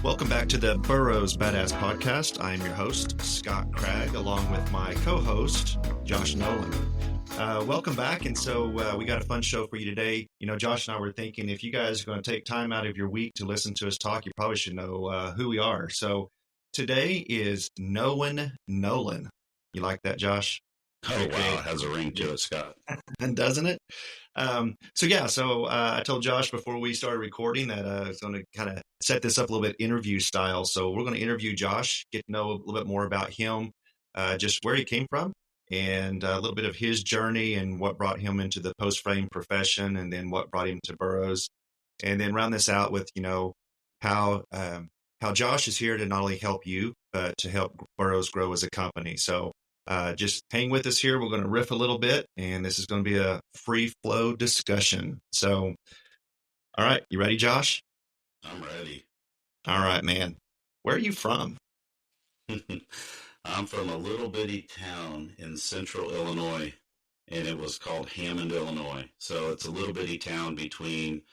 Welcome back to the Burrow's Badass Podcast. I'm your host, Scott Craig, along with my co-host, Josh Nowlin. Welcome back. And so we got a fun show for you today. You know, Josh and I were thinking if you guys are going to take time out of your week to listen to us talk, you probably should know who we are. So today is Knowin' Nowlin. You like that, Josh? Oh, wow. It has a ring to it, Scott. And doesn't it? So I told Josh before we started recording that I was going to kind of set this up a little bit interview style. So we're going to interview Josh, get to know a little bit more about him, just where he came from and a little bit of his journey and what brought him into the post frame profession and then what brought him to Burroughs. And then round this out with, you know, how Josh is here to not only help you, but to help Burroughs grow as a company. So just hang with us here. We're going to riff a little bit, and this is going to be a free flow discussion. So, all right, you ready, Josh? I'm ready. All right, man. Where are you from? I'm from a little bitty town in central Illinois, and it was called Hammond, Illinois. So it's a little bitty town between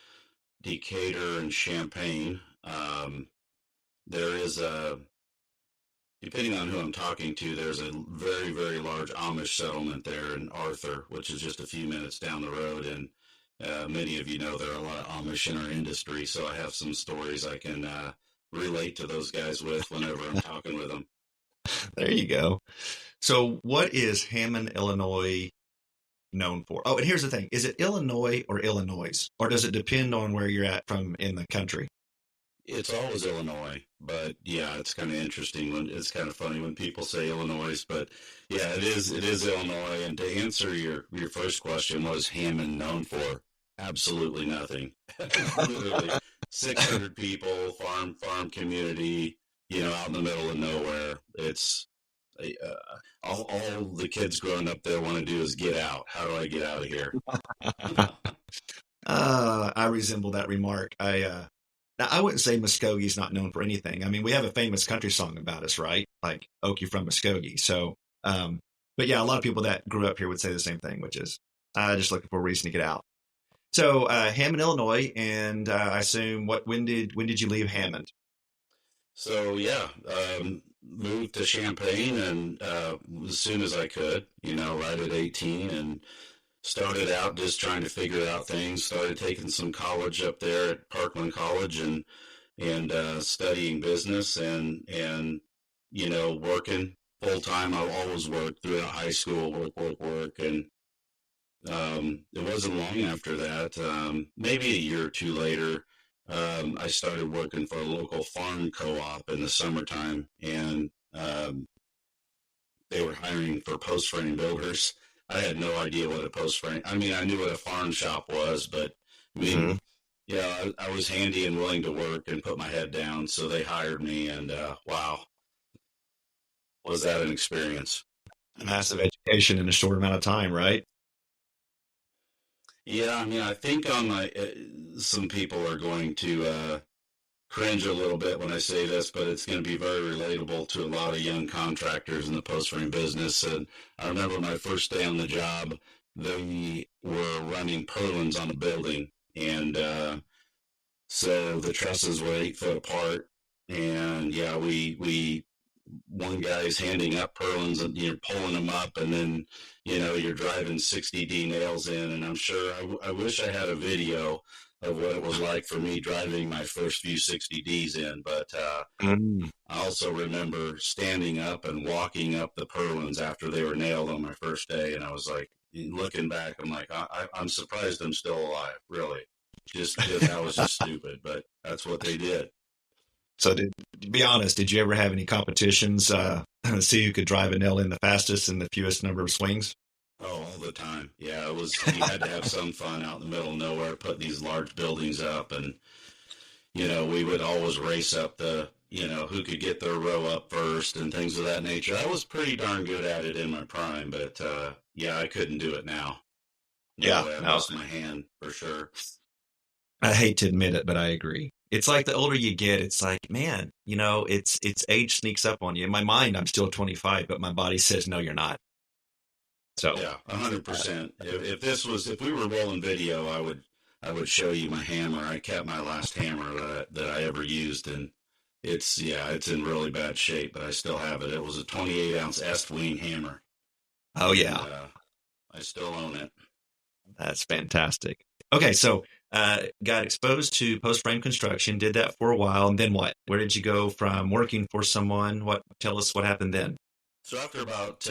Decatur and Champaign. There is depending on who I'm talking to, there's a very, very large Amish settlement there in Arthur, which is just a few minutes down the road. And many of you know there are a lot of Amish in our industry, so I have some stories I can relate to those guys with whenever I'm talking with them. There you go. So what is Hammond, Illinois known for? Oh, and here's the thing. Is it Illinois or Illinois? Or does it depend on where you're at from in the country? It's always Illinois, but yeah, it's kind of interesting it's kind of funny when people say Illinois, but yeah, it is Illinois. And to answer your first question, what is Hammond known for? Absolutely nothing. Literally 600 people, farm community, you know, out in the middle of nowhere. It's all the kids growing up there want to do is get out. How do I get out of here? I resemble that remark. Now, I wouldn't say Muskogee's not known for anything. I mean, we have a famous country song about us, right? Like, Oak, you from Muskogee. So, but yeah, a lot of people that grew up here would say the same thing, which is just looking for a reason to get out. So, Hammond, Illinois, and I assume when did you leave Hammond? So, yeah, moved to Champaign and as soon as I could, you know, right at 18, and started out just trying to figure out things, started taking some college up there at Parkland College and studying business and, you know, working full time. I've always worked throughout high school, work. And it wasn't long after that, maybe a year or two later, I started working for a local farm co-op in the summertime, and they were hiring for post frame builders. I had no idea what a post frame. I mean, I knew what a farm shop was, but I mean, yeah, I was handy and willing to work and put my head down. So they hired me, and wow, was that an experience? A massive education in a short amount of time, right? Yeah, I mean, I think some people are going to cringe a little bit when I say this, but it's going to be very relatable to a lot of young contractors in the post frame business. And I remember my first day on the job, they were running purlins on a building, and so the trusses were 8 foot apart, and yeah, we one guy's handing up purlins and you're pulling them up, and then, you know, you're driving 60D nails in, and I'm sure I wish I had a video of what it was like for me driving my first few 60Ds in. But I also remember standing up and walking up the purlins after they were nailed on my first day. And I was like, looking back, I'm like, I'm surprised I'm still alive, really. Just that was just stupid, but that's what they did. So to be honest, did you ever have any competitions, see who could drive a nail in the fastest and the fewest number of swings? Oh, all the time. Yeah, you had to have some fun out in the middle of nowhere, putting these large buildings up. And, you know, we would always race up who could get their row up first and things of that nature. I was pretty darn good at it in my prime, but, yeah, I couldn't do it now. I lost my hand for sure. I hate to admit it, but I agree. It's like the older you get, it's like, man, you know, it's age sneaks up on you. In my mind, I'm still 25, but my body says, no, you're not. So yeah, 100%. If we were rolling video, I would show you my hammer. I kept my last hammer that I ever used, and It's in really bad shape, but I still have it. It was a 28-ounce Estwing hammer, Oh and yeah, I still own it. that's fantastic. Okay, so got exposed to post frame construction, did that for a while, and then what? Where did you go from working for someone? What? Tell us what happened then. So after about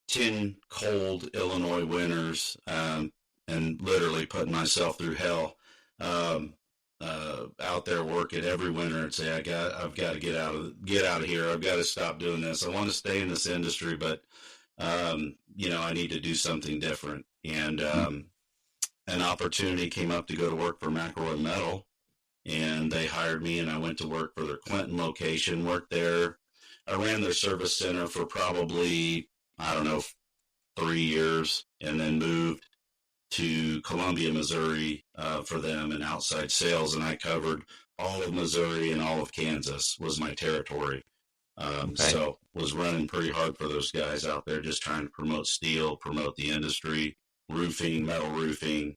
10 cold Illinois winters, and literally putting myself through hell, um, out there working every winter and say, I've got to get out of here. I've got to stop doing this. I want to stay in this industry, but I need to do something different. And an opportunity came up to go to work for McElroy Metal, and they hired me, and I went to work for their Clinton location, worked there. I ran their service center for probably, I don't know, 3 years, and then moved to Columbia, Missouri, for them in outside sales, and I covered all of Missouri and all of Kansas was my territory. Okay. So was running pretty hard for those guys out there, just trying to promote steel, promote the industry, roofing, metal roofing,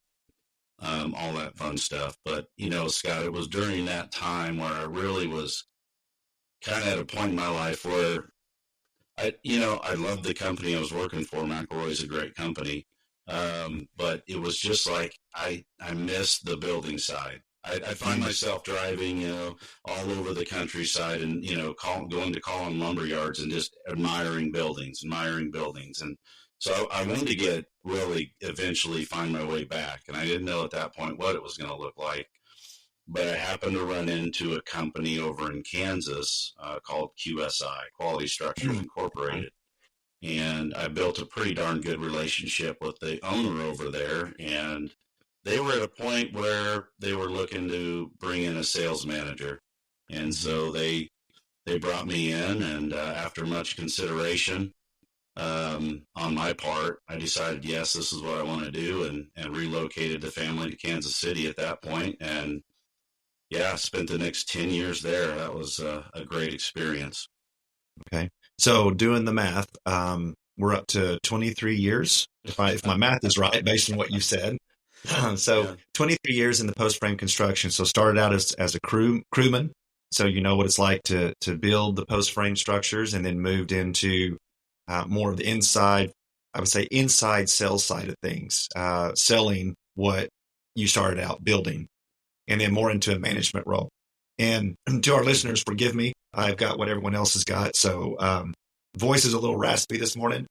all that fun stuff. But, Scott, it was during that time where I really was kind of at a point in my life where I loved the company I was working for. McElroy's a great company. But it was just like, I missed the building side. I find myself driving, all over the countryside and, going to call on lumber yards and just admiring buildings. And so I wanted to eventually find my way back. And I didn't know at that point what it was going to look like. But I happened to run into a company over in Kansas called QSI, Quality Structures Incorporated. And I built a pretty darn good relationship with the owner over there. And they were at a point where they were looking to bring in a sales manager. And so they brought me in, and after much consideration on my part, I decided, yes, this is what I want to do, and relocated the family to Kansas City at that point. And yeah, spent the next 10 years there. That was a great experience. Okay. So doing the math, we're up to 23 years, if my math is right, based on what you said. So Yeah. 23 years in the post frame construction. So started out as a crewman. So you know what it's like to build the post frame structures, and then moved into more of the inside, I would say inside sales side of things, selling what you started out building, and then more into a management role. And to our listeners, forgive me, I've got what everyone else has got. So voice is a little raspy this morning.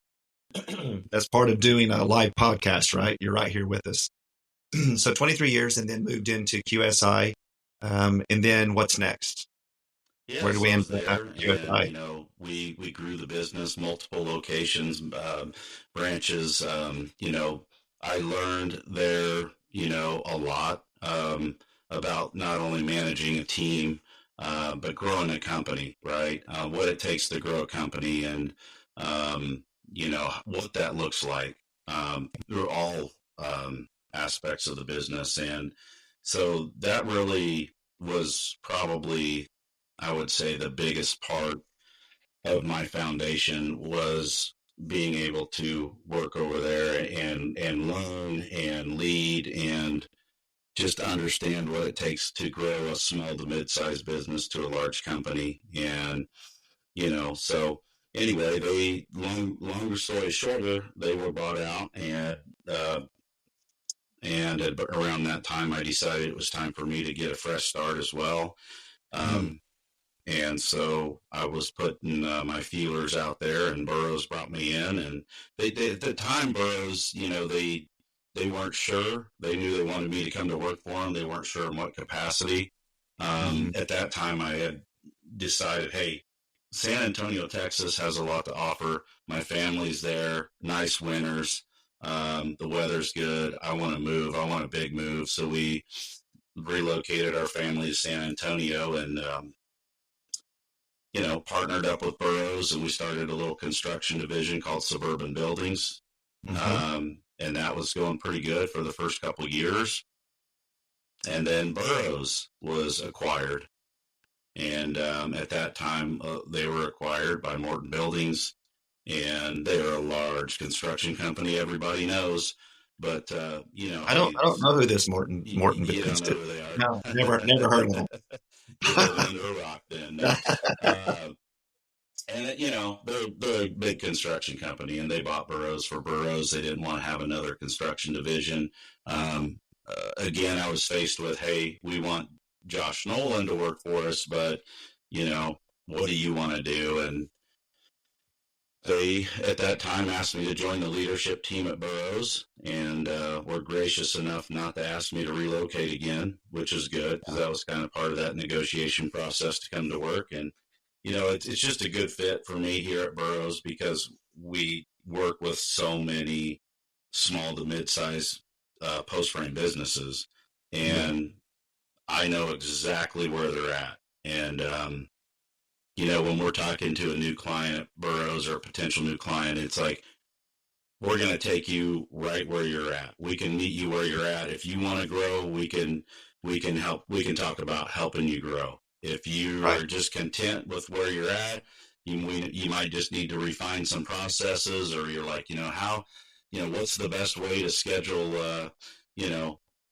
That's part of doing a live podcast, right? You're right here with us. So 23 years, and then moved into QSI. And then what's next? Yeah, Where do so we I end was there, up? and QSI. we grew the business, multiple locations, branches. I learned there, a lot about not only managing a team, but growing a company, right? What it takes to grow a company, and what that looks like through all aspects of the business. And so that really was probably, I would say, the biggest part of my foundation was being able to work over there and learn and lead and just understand what it takes to grow a small to mid-sized business to a large company. And, so anyway, longer story shorter, they were bought out, and around that time, I decided it was time for me to get a fresh start as well. And so I was putting my feelers out there, and Burroughs brought me in. And they at the time, Burroughs, they weren't sure. They knew they wanted me to come to work for them. They weren't sure in what capacity. At that time, I had decided, hey, San Antonio, Texas has a lot to offer. My family's there, nice winters. The weather's good. I want to move. I want a big move. So we relocated our family to San Antonio, and partnered up with Burroughs, and we started a little construction division called Suburban Buildings. And that was going pretty good for the first couple of years. And then Burroughs was acquired. And at that time, they were acquired by Morton Buildings, and they're a large construction company. Everybody knows. But, I don't know who this Morton you Business don't know is. who they are. No, never heard of them. You live under a rock then. uh, and they're a big construction company, and they bought Burrows for Burrows. They didn't want to have another construction division. Again, I was faced with, hey, we want Josh Nowlin to work for us, but what do you want to do? And they, at that time, asked me to join the leadership team at Burrows, and were gracious enough not to ask me to relocate again, which is good because that was kind of part of that negotiation process to come to work. And it's just a good fit for me here at Burrows because we work with so many small to mid-size post frame businesses, and I know exactly where they're at. And when we're talking to a new client at Burrows or a potential new client, it's like, we're going to take you right where you're at. We can meet you where you're at. If you want to grow, we can help. We can talk about helping you grow. If you are just content with where you're at, you might just need to refine some processes, or you're like, what's the best way to schedule,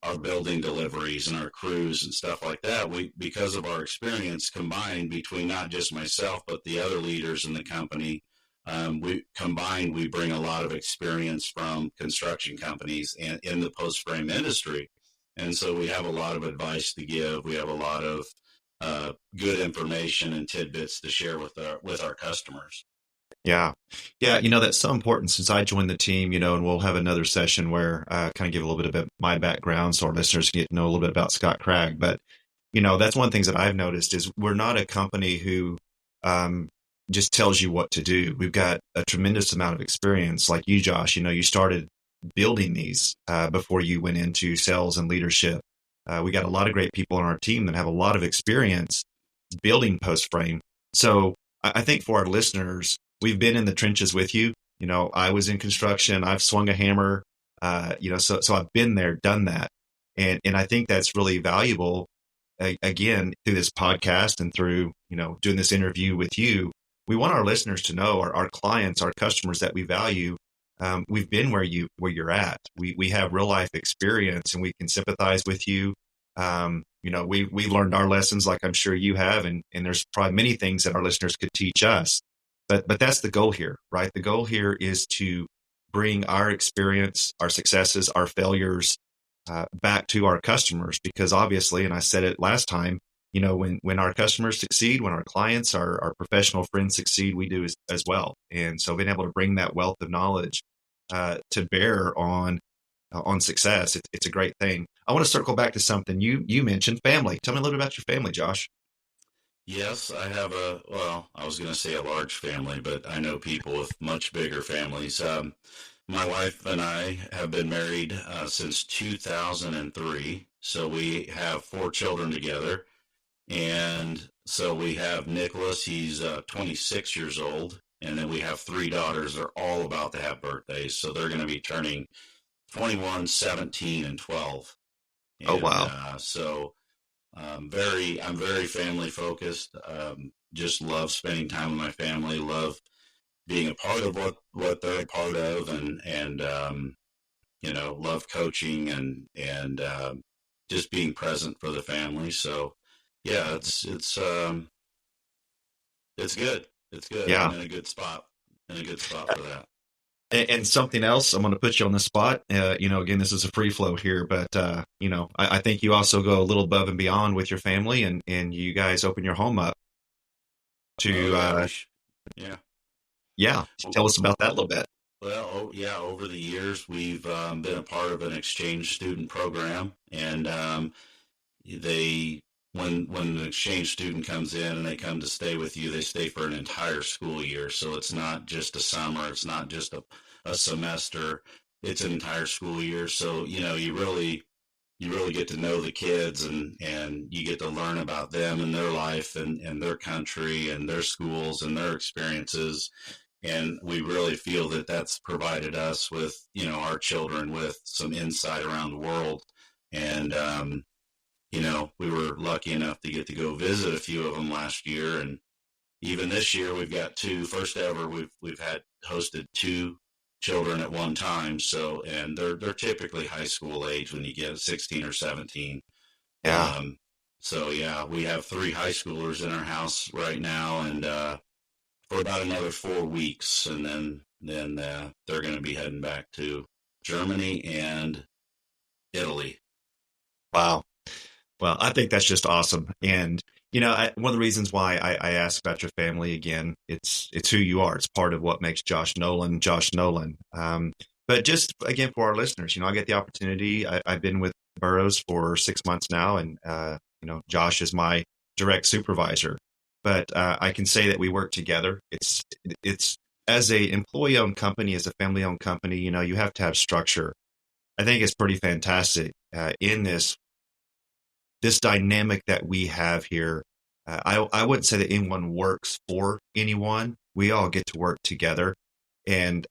our building deliveries and our crews and stuff like that. Because of our experience combined between not just myself, but the other leaders in the company, we bring a lot of experience from construction companies and in the post frame industry. And so we have a lot of advice to give. We have a lot of good information and tidbits to share with our customers. Yeah. That's so important since I joined the team, and we'll have another session where I kind of give a little bit of my background so our listeners get to know a little bit about Scott Cragg. But, that's one of the things that I've noticed is we're not a company who just tells you what to do. We've got a tremendous amount of experience. Like you, Josh, you started building these before you went into sales and leadership. We got a lot of great people on our team that have a lot of experience building post frame. So I think for our listeners, we've been in the trenches with you. I was in construction. I've swung a hammer. So I've been there, done that, and I think that's really valuable. Again, through this podcast and through doing this interview with you, we want our listeners to know, our clients, our customers that we value. We've been where you're at. We have real life experience, and we can sympathize with you. We learned our lessons, like I'm sure you have, and there's probably many things that our listeners could teach us. But that's the goal here, right? The goal here is to bring our experience, our successes, our failures back to our customers, because obviously, and I said it last time, when our customers succeed, when our clients, our professional friends succeed, we do as well. And so being able to bring that wealth of knowledge to bear on success, it's a great thing. I want to circle back to something you mentioned, family. Tell me a little bit about your family, Josh. Yes, I have I was going to say a large family, but I know people with much bigger families. My wife and I have been married since 2003. So we have 4 children together. And so we have Nicholas, he's 26 years old. And then we have 3 daughters. They're all about to have birthdays. So they're going to be turning 21, 17, and 12. And, oh, wow. I'm very family focused. Just love spending time with my family. Love being a part of what they're a part of, and love coaching and just being present for the family. So yeah, it's good. It's good. Yeah. I'm in a good spot for that. And something else, I'm going to put you on the spot. Again, this is a free flow here, but I think you also go a little above and beyond with your family, and you guys open your home up to. Tell us about that a little bit. Well, over the years we've been a part of an exchange student program, and when an exchange student comes in and they come to stay with you, they stay for an entire school year. So it's not just a summer, it's not just a semester, it's an entire school year. So, you really get to know the kids, and you get to learn about them and their life and their country and their schools and their experiences. And we really feel that that's provided us with, our children with some insight around the world. And, we were lucky enough to get to go visit a few of them last year. And even this year, we've got 2, first ever, we've had hosted 2 children at one time. So, and they're typically high school age when you get 16 or 17. Yeah. So yeah, we have 3 high schoolers in our house right now, and for about another 4 weeks, and then they're going to be heading back to Germany and Italy. Wow. Well, I think that's just awesome. And, one of the reasons why I ask about your family again, it's who you are. It's part of what makes Josh Nowlin, Josh Nowlin. But just again, for our listeners, I get the opportunity. I've been with Burrows for 6 months now, and, Josh is my direct supervisor. But I can say that we work together. It's as a employee owned company, as a family owned company, you have to have structure. I think it's pretty fantastic in this dynamic that we have here. I wouldn't say that anyone works for anyone. We all get to work together. And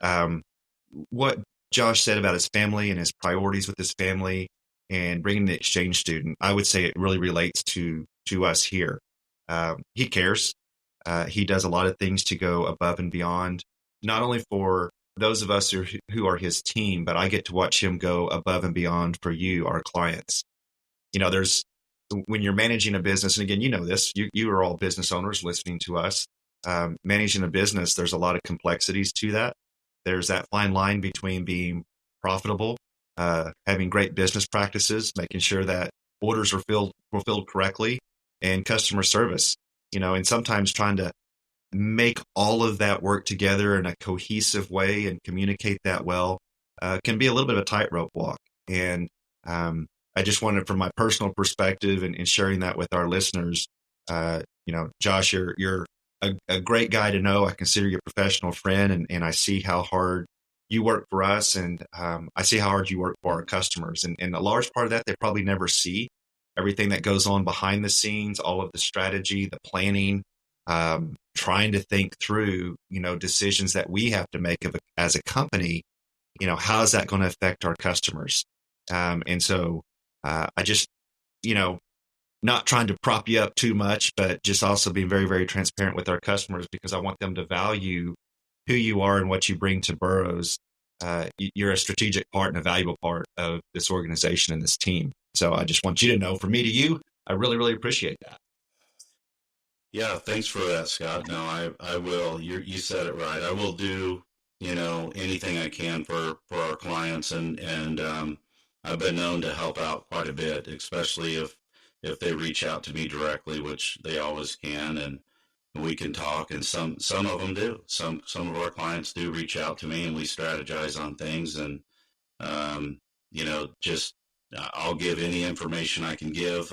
what Josh said about his family and his priorities with his family and bringing the exchange student, I would say it really relates to us here. He cares. He does a lot of things to go above and beyond, not only for those of us who are his team, but I get to watch him go above and beyond for you, our clients. There's when you're managing a business, and again, this, you are all business owners listening to us. Managing a business, there's a lot of complexities to that. There's that fine line between being profitable, having great business practices, making sure that orders are fulfilled correctly, and customer service. And sometimes trying to make all of that work together in a cohesive way and communicate that well can be a little bit of a tightrope walk. And I just wanted, from my personal perspective and sharing that with our listeners, Josh, you're a great guy to know. I consider you a professional friend, and I see how hard you work for us, and I see how hard you work for our customers. And a large part of that, they probably never see everything that goes on behind the scenes, all of the strategy, the planning, trying to think through, decisions that we have to make as a company. How is that going to affect our customers? And so I just, not trying to prop you up too much, but just also being very, very transparent with our customers, because I want them to value who you are and what you bring to Burrows. You're a strategic part and a valuable part of this organization and this team. So I just want you to know, from me to you, I really, really appreciate that. Yeah, thanks for that, Scott. No, I will. You said it right. I will do, anything I can for our clients, and I've been known to help out quite a bit, especially if they reach out to me directly, which they always can, and we can talk. And some of them do. Some of our clients do reach out to me, and we strategize on things. And just I'll give any information I can give.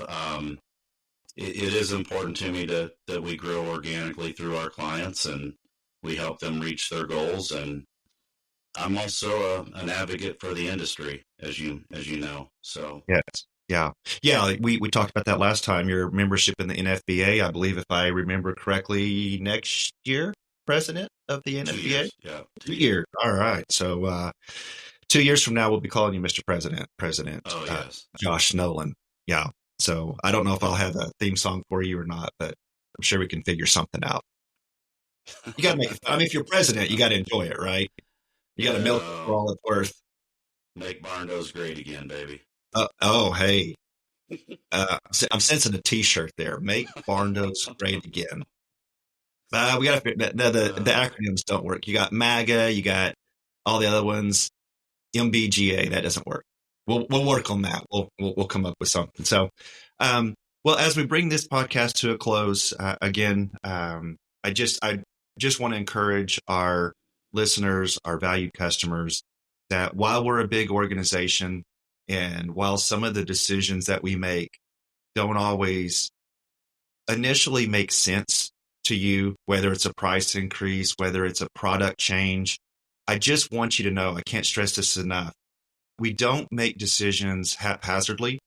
It is important to me that we grow organically through our clients, and we help them reach their goals. And I'm also an advocate for the industry, as you know. So yes, yeah. We talked about that last time. Your membership in the NFBA, I believe, if I remember correctly, next year, president of the NFBA. 2 years, yeah. 2 years. All right. So 2 years from now, we'll be calling you Mr. President. Oh yes, Josh Nowlin. Yeah. So I don't know if I'll have a theme song for you or not, but I'm sure we can figure something out. You got to make it fun. I mean, if you're president, you got to enjoy it, right? You got to milk it for all it's worth. Make Barndo's great again, baby. Hey. I'm sensing a T-shirt there. Make Barndo's great again. We got to figure the acronyms don't work. You got MAGA, you got all the other ones. MBGA, that doesn't work. We'll work on that. We'll come up with something. So, well, as we bring this podcast to a close, again, I just want to encourage our listeners, our valued customers, that while we're a big organization, and while some of the decisions that we make don't always initially make sense to you, whether it's a price increase, whether it's a product change, I just want you to know, I can't stress this enough, we don't make decisions haphazardly.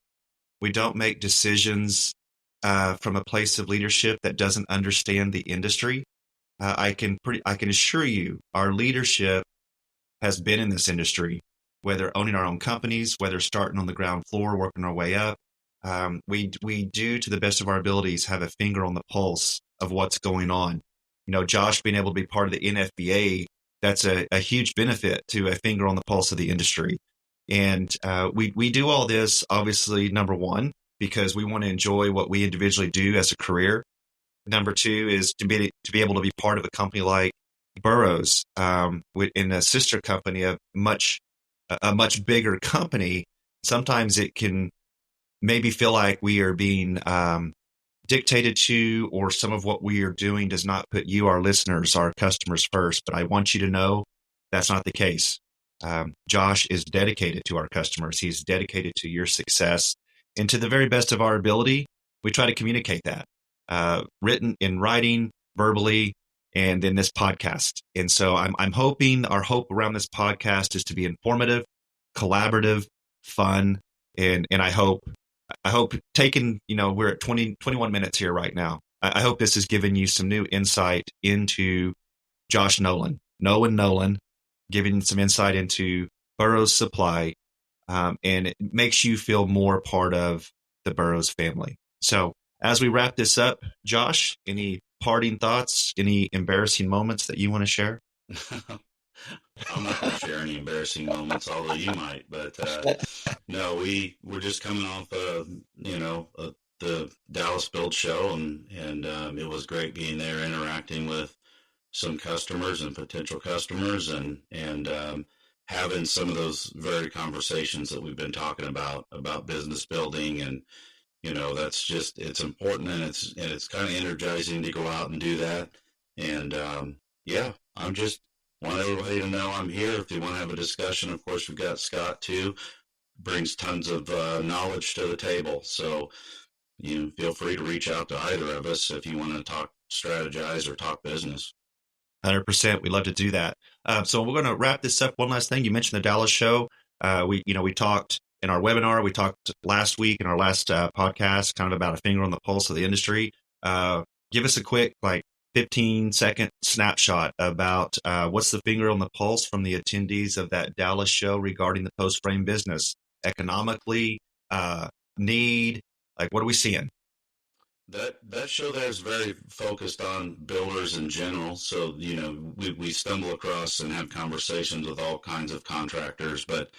We don't make decisions from a place of leadership that doesn't understand the industry. I can assure you, our leadership has been in this industry, whether owning our own companies, whether starting on the ground floor, working our way up. We do, to the best of our abilities, have a finger on the pulse of what's going on. Josh being able to be part of the NFBA, that's a huge benefit to a finger on the pulse of the industry. And we do all this, obviously, number one, because we want to enjoy what we individually do as a career. Number two is to be able to be part of a company like Burrow's, in a sister company of a much bigger company. Sometimes it can maybe feel like we are being dictated to, or some of what we are doing does not put you, our listeners, our customers first. But I want you to know that's not the case. Josh is dedicated to our customers. He's dedicated to your success, and to the very best of our ability, we try to communicate that, written, in writing, verbally, and in this podcast. And so I'm hoping, our hope around this podcast is to be informative, collaborative, fun, and I hope taking, we're at 21 minutes here right now. I hope this has given you some new insight into Josh Nowlin, giving some insight into Burrow's Supply, and it makes you feel more part of the Burrow's family. So as we wrap this up, Josh, any parting thoughts, any embarrassing moments that you want to share? I'm not going to share any embarrassing moments, although you might. But no, we're just coming off, the Dallas Build Show, and it was great being there, interacting with some customers and potential customers, and having some of those very conversations that we've been talking about business building. And that's just, it's important, and it's kind of energizing to go out and do that. And I'm just want everybody to know I'm here if they want to have a discussion. Of course, we've got Scott too, brings tons of knowledge to the table. So feel free to reach out to either of us if you want to talk strategize or talk business. 100%. We love to do that. So we're going to wrap this up. One last thing. You mentioned the Dallas show. We talked in our webinar. We talked last week in our last podcast, kind of about a finger on the pulse of the industry. Give us a quick, 15-second snapshot about what's the finger on the pulse from the attendees of that Dallas show regarding the post frame business, economically, need. What are we seeing? That show there is very focused on builders in general. So, we stumble across and have conversations with all kinds of contractors, but,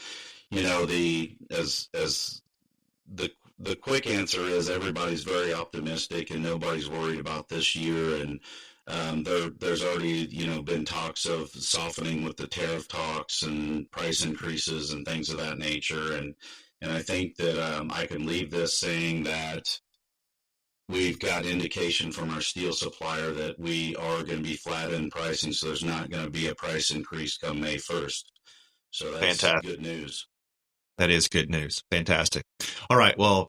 the quick answer is everybody's very optimistic and nobody's worried about this year. And, there's already, been talks of softening with the tariff talks and price increases and things of that nature. And I think that, I can leave this saying that we've got indication from our steel supplier that we are going to be flat in pricing, so there's not going to be a price increase come May 1st. So that's Fantastic. Good news. That is good news. Fantastic. All right. Well,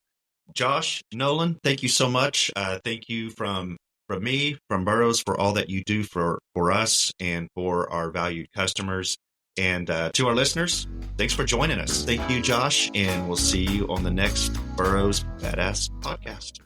Josh Nowlin, thank you so much. Thank you from me, from Burrows, for all that you do for us and for our valued customers. And to our listeners, thanks for joining us. Thank you, Josh, and we'll see you on the next Burrows Badass podcast.